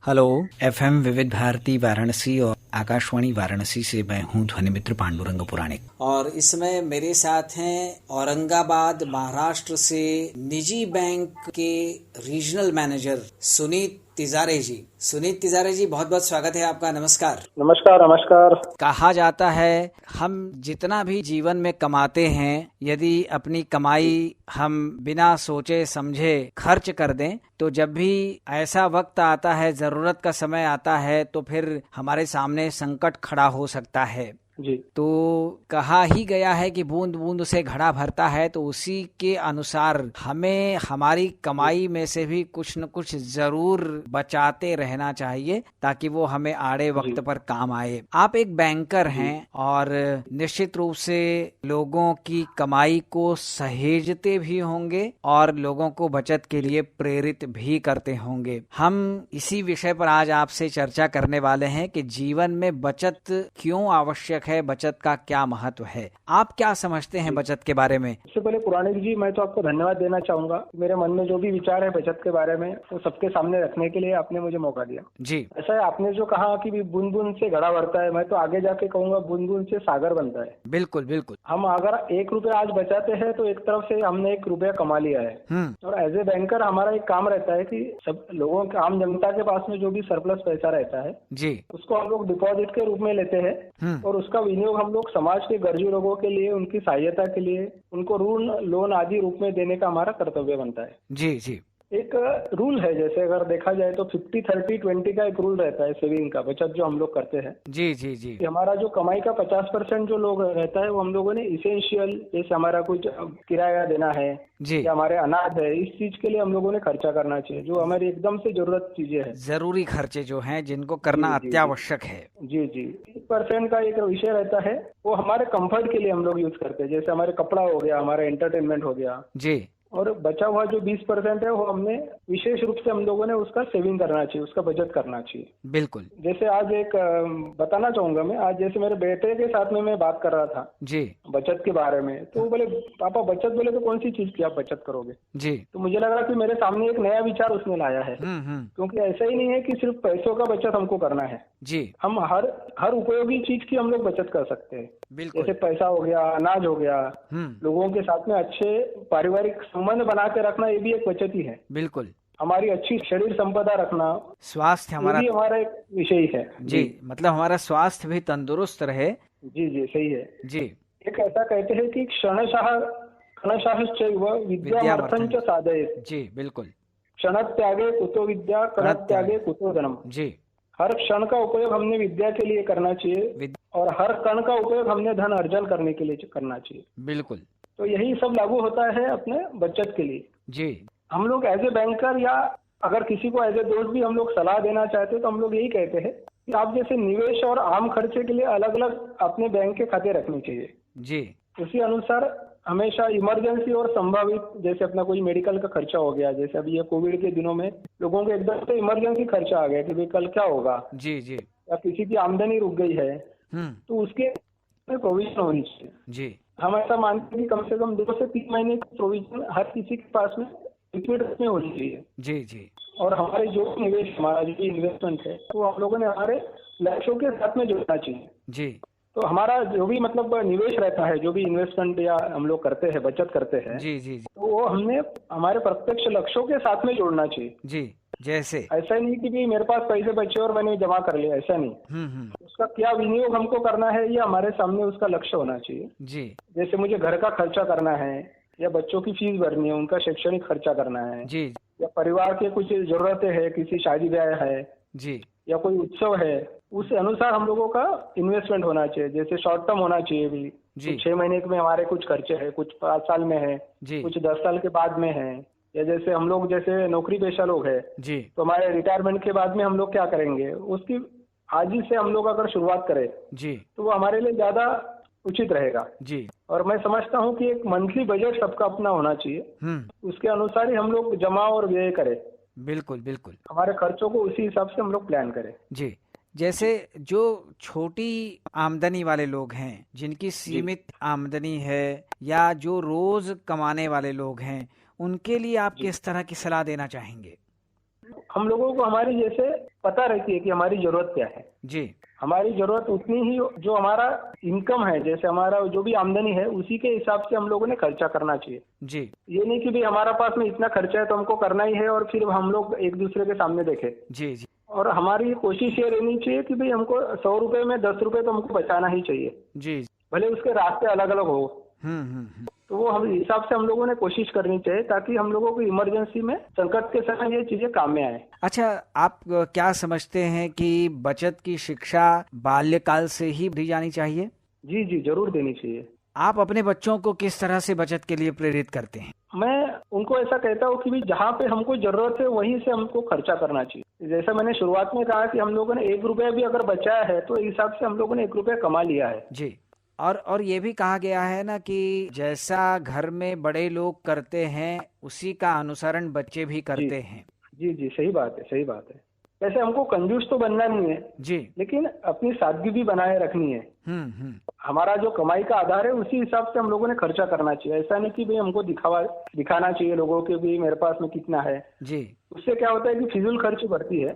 Hello. FM विविध भारती वाराणसी और आकाशवाणी वाराणसी से मैं हूं ध्वनि मित्र पांडुरंग पुराणिक। और इस समय मेरे साथ हैं औरंगाबाद महाराष्ट्र से निजी बैंक के रीजनल मैनेजर सुनीत तिजारे जी। सुनीत तिजारे जी, बहुत बहुत स्वागत है आपका। नमस्कार। नमस्कार। नमस्कार। कहा जाता है हम जितना भी जीवन में कमाते हैं, यदि अपनी कमाई हम बिना सोचे समझे खर्च कर दें तो जब भी ऐसा वक्त आता है, जरूरत का समय आता है, तो फिर हमारे सामने संकट खड़ा हो सकता है जी। तो कहा ही गया है कि बूंद बूंद से घड़ा भरता है। तो उसी के अनुसार हमें हमारी कमाई में से भी कुछ न कुछ जरूर बचाते रहना चाहिए ताकि वो हमें आड़े वक्त पर काम आए। आप एक बैंकर हैं और निश्चित रूप से लोगों की कमाई को सहेजते भी होंगे और लोगों को बचत के लिए प्रेरित भी करते होंगे। हम इसी विषय पर आज आपसे चर्चा करने वाले हैं कि जीवन में बचत क्यों आवश्यक है, बचत का क्या महत्व है। आप क्या समझते हैं बचत के बारे में? इससे पहले पुराणिक जी, मैं तो आपको धन्यवाद देना चाहूंगा। मेरे मन में जो भी विचार है बचत के बारे में वो सबके सामने रखने के लिए आपने मुझे मौका दिया। जी। ऐसा है, आपने जो कहा कि बूंद बूंद से घड़ा भरता है, मैं तो आगे जाके कहूंगा बूंद बूंद से सागर बनता है। बिल्कुल बिल्कुल। हम अगर 1 रुपया आज बचाते हैं तो एक तरफ से हमने 1 रुपया कमा लिया है। और एज ए बैंकर हमारा एक काम रहता है कि सब लोगों के, आम जनता के पास में जो भी सरप्लस पैसा रहता है जी, उसको हम लोग डिपॉजिट के रूप में लेते हैं और उसका विनियोग हम लोग समाज के गर्जी लोगों के लिए, उनकी सहायता के लिए, उनको ऋण लोन आदि रूप में देने का हमारा कर्तव्य बनता है। जी जी। एक रूल है, जैसे अगर देखा जाए तो 50-30-20 का एक रूल रहता है सेविंग का, बचत जो हम लोग करते हैं। जी जी जी। हमारा जो कमाई का 50% जो लोग रहता है वो हम लोगों ने इसेंशियल, जैसे हमारा कुछ किराया देना है जी, या हमारे अनाज है, इस चीज के लिए हम लोगों ने खर्चा करना चाहिए, जो हमारी एकदम से जरूरत चीजें है, जरूरी खर्चे जो हैं जिनको करना अत्यावश्यक है। जी जी। 1% का एक विषय रहता है, वो हमारे कंफर्ट के लिए हम लोग यूज करते हैं, जैसे हमारे कपड़ा हो गया, हमारा एंटरटेनमेंट हो गया। जी। और बचा हुआ जो 20% है वो हमने विशेष रूप से हम लोगों ने उसका सेविंग करना चाहिए, उसका बचत करना चाहिए। बिल्कुल। जैसे आज एक बताना चाहूंगा मैं, आज जैसे मेरे बेटे के साथ में मैं बात कर रहा था जी बचत के बारे में, तो वो बोले पापा बचत, बोले तो कौन सी चीज की आप बचत करोगे? जी। तो मुझे लगा कि मेरे सामने एक नया विचार उसने लाया है। क्योंकि ऐसा ही नहीं है कि सिर्फ पैसों का बचत हमको करना है जी। हम हर उपयोगी चीज की हम लोग बचत कर सकते हैं। बिल्कुल। जैसे पैसा हो गया, अनाज हो गया, लोगों के साथ में अच्छे पारिवारिक संबंध बना के रखना, ये भी एक बचत ही है। बिल्कुल। हमारी अच्छी शरीर संपदा रखना, स्वास्थ्य ये भी हमारा एक विषय ही है। जी, मतलब हमारा स्वास्थ्य भी तंदुरुस्त रहे। जी जी, सही है जी। एक ऐसा कहते हैं कि क्षणशः विद्यामर्थं च साधयेत्। जी बिल्कुल। क्षणत्यागे कुतो विद्या, कणत्यागे कुतो धनम। जी। हर क्षण का उपयोग हमने विद्या के लिए करना चाहिए और हर कण का उपयोग हमने धन अर्जन करने के लिए करना चाहिए। बिल्कुल। तो यही सब लागू होता है अपने बचत के लिए। जी। हम लोग एज ए बैंकर या अगर किसी को एज ए दोस्त भी हम लोग सलाह देना चाहते हैं तो हम लोग यही कहते हैं कि आप जैसे निवेश और आम खर्चे के लिए अलग अलग अपने बैंक के खाते रखने चाहिए। जी। उसी अनुसार हमेशा इमरजेंसी और संभावित, जैसे अपना कोई मेडिकल का खर्चा हो गया, जैसे अभी ये कोविड के दिनों में लोगों को एकदम से इमरजेंसी खर्चा आ गया कि भाई कल क्या होगा, जी जी, या किसी की आमदनी रुक गई है, तो उसके प्रोविजन होनी चाहिए। जी। हम ऐसा मानते हैं कि कम से कम 2 से 3 महीने की प्रोविजन हर किसी के पास में लिक्विड में होनी चाहिए। जी जी। और हमारे जो निवेश, हमारा जो इन्वेस्टमेंट है, तो हम लोगों ने हमारे लक्ष्यों के साथ में जोड़ना चाहिए। जी। तो हमारा जो भी मतलब निवेश रहता है, जो भी इन्वेस्टमेंट या हम लोग करते हैं, बचत करते हैं, जी जी, तो वो हमने हमारे प्रत्यक्ष लक्ष्यों के साथ में जोड़ना चाहिए। जी। जैसे ऐसा ही नहीं कि भी मेरे पास पैसे बचे और मैंने जमा कर लिया, ऐसा नहीं। उसका क्या विनियोग हमको करना है, ये हमारे सामने उसका लक्ष्य होना चाहिए। जी। जैसे मुझे घर का खर्चा करना है, या बच्चों की फीस भरनी है, उनका शैक्षणिक खर्चा करना है, जी। या परिवार के कुछ जरूरतें हैं, किसी शादी ब्याह है जी, या कोई उत्सव है, उस अनुसार हम लोगों का इन्वेस्टमेंट होना चाहिए। जैसे शॉर्ट टर्म होना चाहिए भी, कुछ 6 महीने में हमारे कुछ खर्चे हैं, कुछ 5 साल में है, कुछ 10 साल के बाद में है, या जैसे हम लोग जैसे नौकरी पेशा लोग हैं जी, तो हमारे रिटायरमेंट के बाद में हम लोग क्या करेंगे, उसकी आज ही से हम लोग अगर शुरुआत करें जी, तो वो हमारे लिए ज्यादा उचित रहेगा। जी। और मैं समझता हूँ कि एक मंथली बजट सबका अपना होना चाहिए, उसके अनुसार ही हम लोग जमा और व्यय करें। बिल्कुल बिल्कुल। हमारे खर्चों को उसी हिसाब से हम लोग प्लान करें। जी। जैसे जो छोटी आमदनी वाले लोग हैं, जिनकी सीमित आमदनी है, या जो रोज कमाने वाले लोग हैं, उनके लिए आप किस तरह की सलाह देना चाहेंगे? हम लोगों को हमारी जैसे पता रहती है कि हमारी जरूरत क्या है जी। हमारी जरूरत उतनी ही जो हमारा इनकम है, जैसे हमारा जो भी आमदनी है उसी के हिसाब से हम लोगों ने खर्चा करना चाहिए जी। ये नहीं कि भाई हमारा पास में इतना खर्चा है तो हमको करना ही है और फिर हम लोग एक दूसरे के सामने देखें। जी जी। और हमारी कोशिश ये रहनी चाहिए कि भाई हमको 100 रुपए में 10 रुपए तो हमको बचाना ही चाहिए जी। भले उसके रास्ते अलग अलग हो। तो वो हम हिसाब से हम लोगों ने कोशिश करनी चाहिए ताकि हम लोगों को इमरजेंसी में, संकट के समय ये चीजें काम में आए। अच्छा, आप क्या समझते हैं कि बचत की शिक्षा बाल्यकाल से ही दी जानी चाहिए? जी जी, जरूर देनी चाहिए। आप अपने बच्चों को किस तरह से बचत के लिए प्रेरित करते हैं? मैं उनको ऐसा कहता हूँ कि जहाँ पे हमको जरूरत है वहीं से हमको खर्चा करना चाहिए। जैसा मैंने शुरुआत में कहा कि हम लोगों ने 1 रुपया भी अगर बचाया है तो इस हिसाब से हम लोगों ने 1 रुपया कमा लिया है। जी। और ये भी कहा गया है ना कि जैसा घर में बड़े लोग करते हैं उसी का अनुसरण बच्चे भी करते हैं। जी जी, सही बात है, सही बात है। वैसे हमको कंजूस तो बनना नहीं है जी, लेकिन अपनी सादगी भी बनाए रखनी है। हमारा जो कमाई का आधार है उसी हिसाब से हम लोगों ने खर्चा करना चाहिए। ऐसा नहीं कि भाई हमको दिखाना चाहिए लोगों के भी मेरे पास में कितना है। जी। उससे क्या होता है कि फिजूल खर्ची बढ़ती है।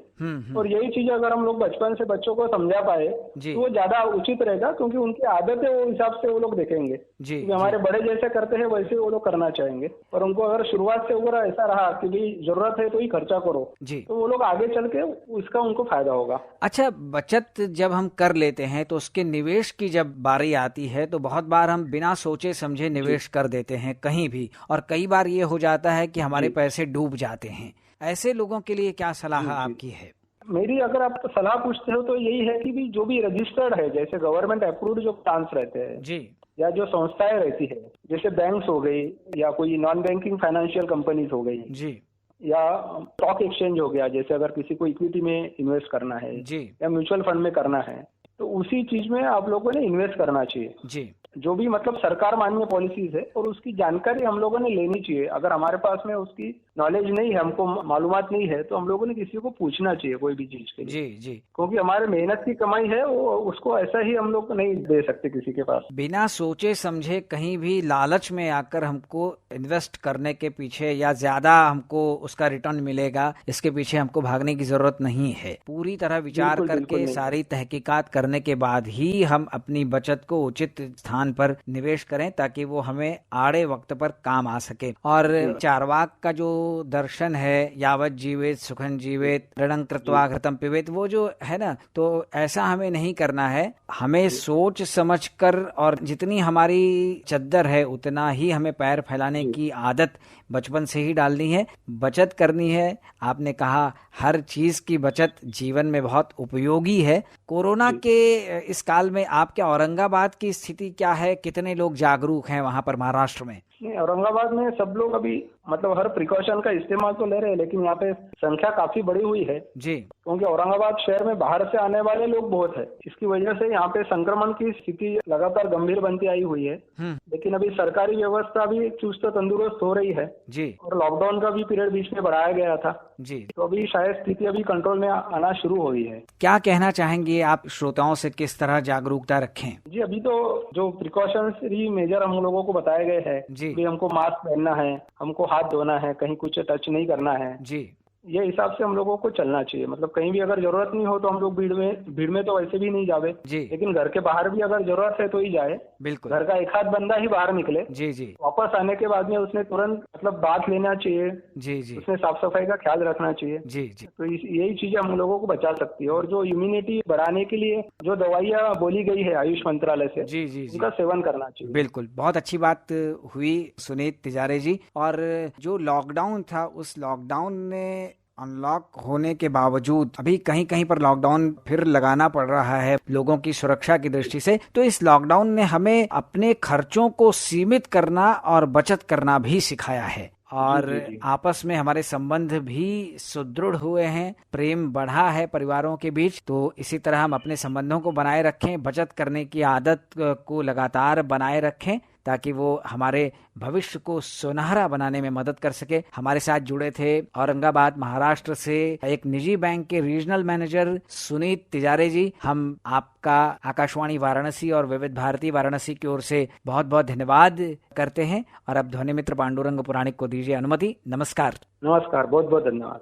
और यही चीज अगर हम लोग बचपन से बच्चों को समझा पाए तो वो ज्यादा उचित रहेगा, क्योंकि उनकी आदत है वो हिसाब से वो लोग देखेंगे। जी, हमारे बड़े जैसे करते हैं वैसे वो लोग करना चाहेंगे। और उनको अगर शुरुआत से अगर ऐसा रहा कि भाई जरूरत है तो ही खर्चा करो जी, तो वो लोग आगे चल के उसका उनको फायदा होगा। अच्छा, बचत जब हम कर लेते हैं तो उसके निवेश की जब बारी आती है तो बहुत बार हम बिना सोचे समझे निवेश कर देते हैं कहीं भी, और कई बार ये हो जाता है कि हमारे पैसे डूब जाते हैं। ऐसे लोगों के लिए क्या सलाह आपकी है? मेरी अगर आप सलाह पूछते हो तो यही है कि भी जो भी रजिस्टर्ड है, जैसे गवर्नमेंट अप्रूव्ड जो प्लान्स रहते हैं जी, या जो संस्थाएं रहती है जैसे बैंक्स हो गई या कोई नॉन बैंकिंग फाइनेंशियल कंपनीज हो गई जी, या स्टॉक एक्सचेंज हो गया, जैसे अगर किसी को इक्विटी में इन्वेस्ट करना है जी, या म्यूचुअल फंड में करना है तो उसी चीज में आप लोगों ने इन्वेस्ट करना चाहिए। जी, जो भी मतलब सरकार मान्य पॉलिसीज है और उसकी जानकारी हम लोगों ने लेनी चाहिए। अगर हमारे पास में उसकी नॉलेज नहीं है, हमको मालूमात नहीं है, तो हम लोगों ने किसी को पूछना चाहिए कोई भी चीज के लिए। जी, जी। क्योंकि हमारे मेहनत की कमाई है वो, उसको ऐसा ही हम लोग नहीं दे सकते किसी के पास। बिना सोचे समझे कहीं भी लालच में आकर हमको इन्वेस्ट करने के पीछे या ज्यादा हमको उसका रिटर्न मिलेगा इसके पीछे हमको भागने की जरूरत नहीं है। पूरी तरह विचार करके सारी तहकीकात करने के बाद ही हम अपनी बचत को उचित स्थान पर निवेश करें ताकि वो हमें आड़े वक्त पर काम आ सके। और चार्वाक का जो दर्शन है, यावत जीवेत सुखन जीवेत ऋणं कृत्वा घृतं पिबेत, वो जो है ना, तो ऐसा हमें नहीं करना है। हमें सोच समझकर और जितनी हमारी चद्दर है उतना ही हमें पैर फैलाने की आदत बचपन से ही डालनी है। बचत करनी है। आपने कहा हर चीज की बचत जीवन में बहुत उपयोगी है। कोरोना के इस काल में आपके औरंगाबाद की स्थिति क्या है? कितने लोग जागरूक हैं वहां पर महाराष्ट्र में? औरंगाबाद में सब लोग अभी मतलब हर प्रिकॉशन का इस्तेमाल तो ले रहे हैं, लेकिन यहाँ पे संख्या काफी बड़ी हुई है जी, क्योंकि औरंगाबाद शहर में बाहर से आने वाले लोग बहुत है। इसकी वजह से यहाँ पे संक्रमण की स्थिति लगातार गंभीर बनती आई हुई है। लेकिन अभी सरकारी व्यवस्था भी चुस्त तंदुरुस्त हो रही है जी, और लॉकडाउन का भी पीरियड बीच में बढ़ाया गया था जी, तो अभी शायद स्थिति अभी कंट्रोल में आना शुरू हो गई है। क्या कहना चाहेंगे आप श्रोताओं से, किस तरह जागरूकता रखें? जी, अभी तो जो प्रिकॉशनरी मेजर हम लोगों को बताए गए हैं कि हमको मास्क पहनना है, हमको हाथ धोना है, कहीं कुछ टच नहीं करना है, जी, ये हिसाब से हम लोगों को चलना चाहिए। मतलब कहीं भी अगर जरूरत नहीं हो तो हम लोग भीड़ में तो वैसे भी नहीं जावे जी, लेकिन घर के बाहर भी अगर जरूरत है तो ही जाए। बिल्कुल, घर का एक आध बंदा ही बाहर निकले। जी जी, वापस आने के बाद में उसने तुरंत मतलब बात लेना चाहिए। जी जी, उसने साफ सफाई का ख्याल रखना चाहिए। जी जी, तो यही चीजें हम लोगों को बचा सकती है। और जो इम्यूनिटी बढ़ाने के लिए जो दवाइयाँ बोली गई है आयुष मंत्रालय से, जी जी, उनका सेवन करना चाहिए। बिल्कुल, बहुत अच्छी बात हुई सुनीत तिजारे जी। और जो लॉकडाउन था उस लॉकडाउन ने अनलॉक होने के बावजूद अभी कहीं कहीं पर लॉकडाउन फिर लगाना पड़ रहा है लोगों की सुरक्षा की दृष्टि से। तो इस लॉकडाउन ने हमें अपने खर्चों को सीमित करना और बचत करना भी सिखाया है। और आपस में हमारे संबंध भी सुदृढ़ हुए हैं, प्रेम बढ़ा है परिवारों के बीच। तो इसी तरह हम अपने संबंधों को बनाए रखें, बचत करने की आदत को लगातार बनाए रखें ताकि वो हमारे भविष्य को सुनहरा बनाने में मदद कर सके। हमारे साथ जुड़े थे औरंगाबाद महाराष्ट्र से एक निजी बैंक के रीजनल मैनेजर सुनीत तिजारे जी। हम आपका आकाशवाणी वाराणसी और विविध भारती वाराणसी की ओर से बहुत बहुत धन्यवाद करते हैं। और अब ध्वनि मित्र पांडुरंग पुराणिक को दीजिए अनुमति। नमस्कार। नमस्कार, बहुत बहुत धन्यवाद।